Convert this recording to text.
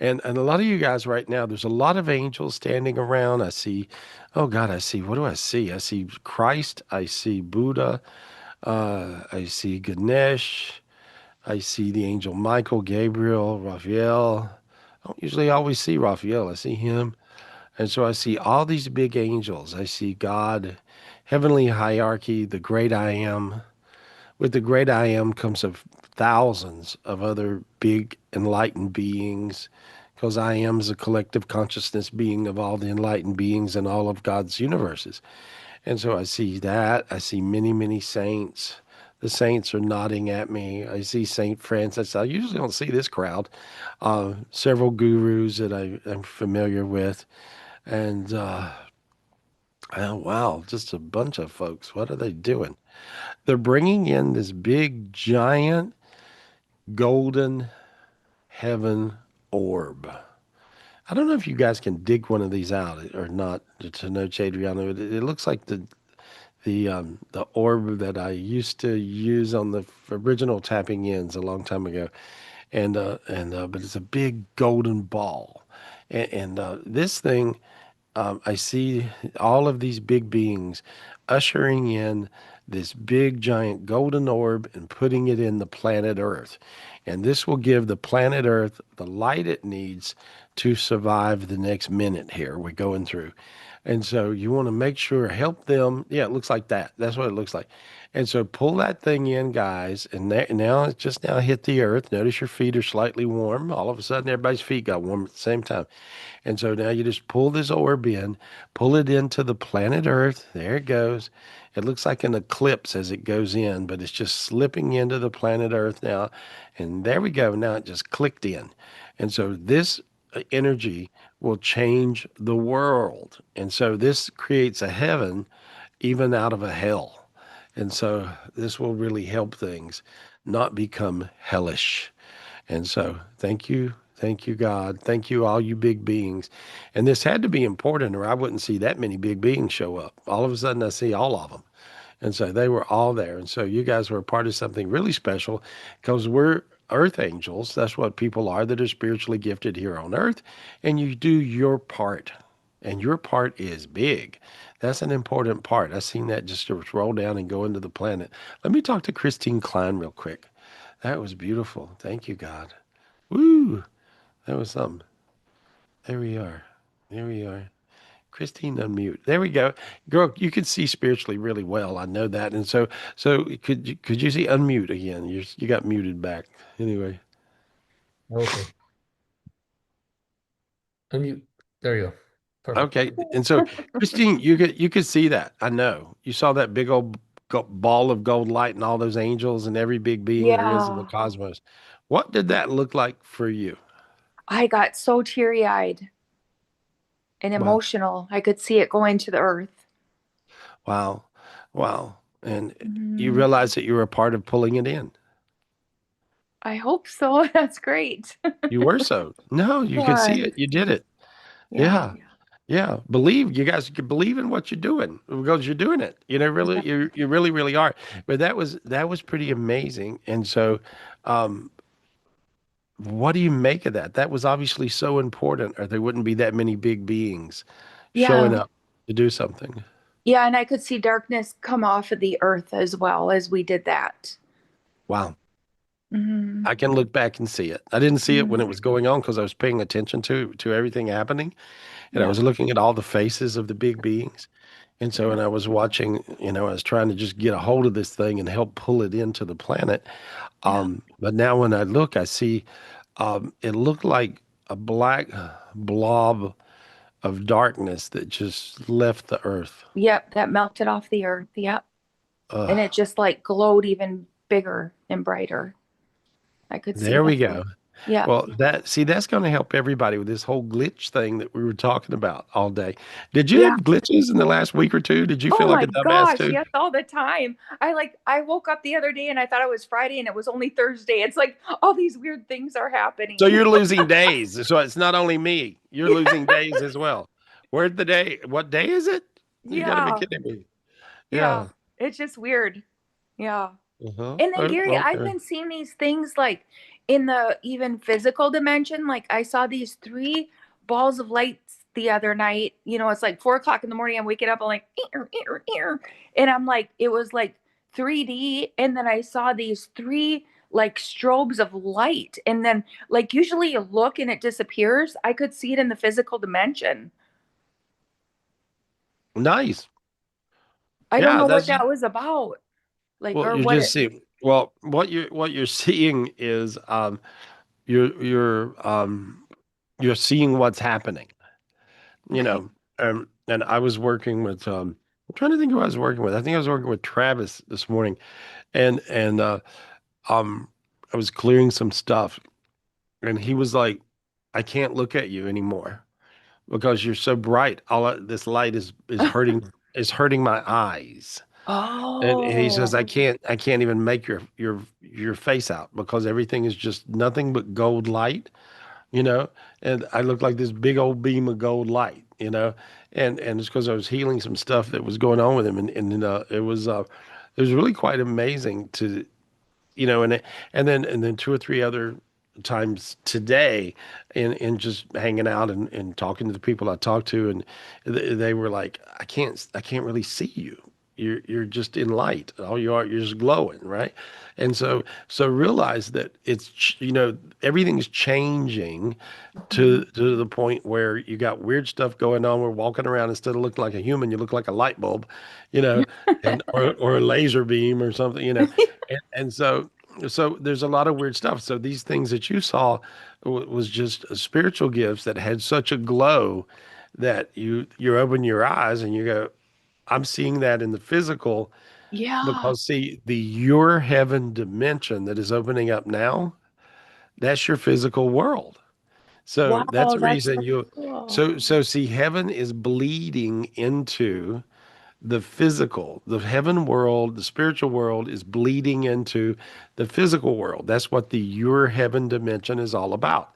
And a lot of you guys right now, there's a lot of angels standing around. I see, oh God, I see, what do I see? I see Christ, I see Buddha, I see Ganesh, I see the angel Michael, Gabriel, Raphael. I don't usually always see Raphael. I see him. And so I see all these big angels. I see God, heavenly hierarchy, the great I am. With the great I am comes of thousands of other big enlightened beings, because I am is a collective consciousness being of all the enlightened beings in all of God's universes. And so I see that. I see many, many saints. The saints are nodding at me. I see Saint Francis. I usually don't see this crowd. Several gurus that I'm familiar with. And oh, wow, just a bunch of folks. What are they doing? They're bringing in this big, giant, golden heaven orb. I don't know if you guys can dig one of these out or not to know Adriano. It looks like the orb that I used to use on the original tapping ins a long time ago, and but it's a big golden ball, and this thing I see all of these big beings ushering in this big giant golden orb and putting it in the planet Earth. And this will give the planet Earth the light it needs to survive the next minute here we're going through. And so you want to make sure, help them. Yeah, it looks like that. That's what it looks like. And so pull that thing in, guys. And now it's just now hit the earth. Notice your feet are slightly warm. All of a sudden, everybody's feet got warm at the same time. And so now you just pull this orb in, pull it into the planet Earth. There it goes. It looks like an eclipse as it goes in, but it's just slipping into the planet Earth now. And there we go. Now it just clicked in. And so this energy will change the world. And so this creates a heaven even out of a hell. And so this will really help things not become hellish. And so, thank you, God. Thank you, all you big beings. And this had to be important, or I wouldn't see that many big beings show up. All of a sudden, I see all of them. And so they were all there. And so you guys were a part of something really special because we're earth angels. That's what people are that are spiritually gifted here on earth. And you do your part. And your part is big. That's an important part. I've seen that just to roll down and go into the planet. Let me talk to Christine Klein real quick. That was beautiful. Thank you, God. Woo! That was something. There we are. There we are. Christine, unmute. There we go. Girl, you can see spiritually really well. I know that. And so could you see unmute again? You got muted back. Anyway. Okay. Unmute. There you go. Perfect. Okay. And so Christine, you could see that. I know. You saw that big old ball of gold light and all those angels and every big being there is in the Yeah, cosmos. What did that look like for you? I got so teary-eyed and Wow. emotional. I could see it going to the earth. Wow. Wow. And you Mhm. realize that you were a part of pulling it in. I hope so. That's great. You were so. No, you could see God. it. You did it. Yeah. Yeah. Yeah. Believe you guys can believe in what you're doing because you're doing it. You know, really you really, really are. But that was pretty amazing. And so what do you make of that? That was obviously so important, or there wouldn't be that many big beings showing Yeah. up to do something. Yeah. And I could see darkness come off of the earth as well as we did that. Wow. Hmm. I can look back and see it. I didn't see it when it Hmm. was going on because I was paying attention to everything happening. And I Yep. was looking at all the faces of the big beings. And so, and Yep. I was watching, I was trying to just get a hold of this thing and help pull it into the planet. Yep. But now when I look, I see it looked like a black blob of darkness that just left the earth. Yep. That melted off the earth. Yep. And it Uh, just like glowed even bigger and brighter. I could see there we that. go. Yep. Well, that's going to help everybody with this whole glitch thing that we were talking about all day. Did you have Yeah. glitches in the last week or two? Did you Oh feel like my a dumbass gosh, too? yes, all the time. I woke up the other day and I thought it was Friday and it was only Thursday. It's like all these weird things are So happening. you're losing days. So it's not only me. You're losing days as well. Where's the day? What day is it? You got to be Yeah. kidding me. Yeah. Yeah. It's just weird. Yeah. Uh-huh. And then Gary, I've Okay. been seeing these things like in the even physical dimension, like I saw these three balls of lights the other night. It's like 4 o'clock in the morning. I'm waking up. I'm like, ear, ear, ear. And I'm like, it was like 3D. And then I saw these three like strobes of light. And then, like, usually you look and it disappears. I could see it in the physical dimension. Nice. I don't Yeah, know what that's that was about. Like, well, or you're what just it, seeing. Well, what you're seeing is you're seeing what's happening. You right. know, and I was working with I'm trying to think who I was working with. I think I was working with Travis this morning, and um I was clearing some stuff, and he was like, "I can't look at you anymore because you're so bright. This light is hurting my eyes." And he says, Oh, I can't even make your face out because everything is just nothing but gold light, you know, and I look like this big old beam of gold light, and it's because I was healing some stuff that was going on with him, and it was really quite amazing to and then two or three other times today in just hanging out and talking to the people I talked to, and they were like, I can't really see you. You're just in light. All you are, you're just glowing, right? And so realize that everything's changing mhm. to the point where you got weird stuff going on. We're walking around, instead of looking like a human, you look like a light bulb, you know, and or a laser beam or something, and so there's a lot of weird stuff. So these things that you saw was just spiritual gifts that had such a glow that you open your eyes and you go, I'm seeing that in the physical, Yeah. because see, the your heaven dimension that is opening up now, that's your physical world. So that's Wow, the that's reason so you cool. so see, heaven is bleeding into the physical. The heaven world, the spiritual world is bleeding into the physical world. That's what the your heaven dimension is all about.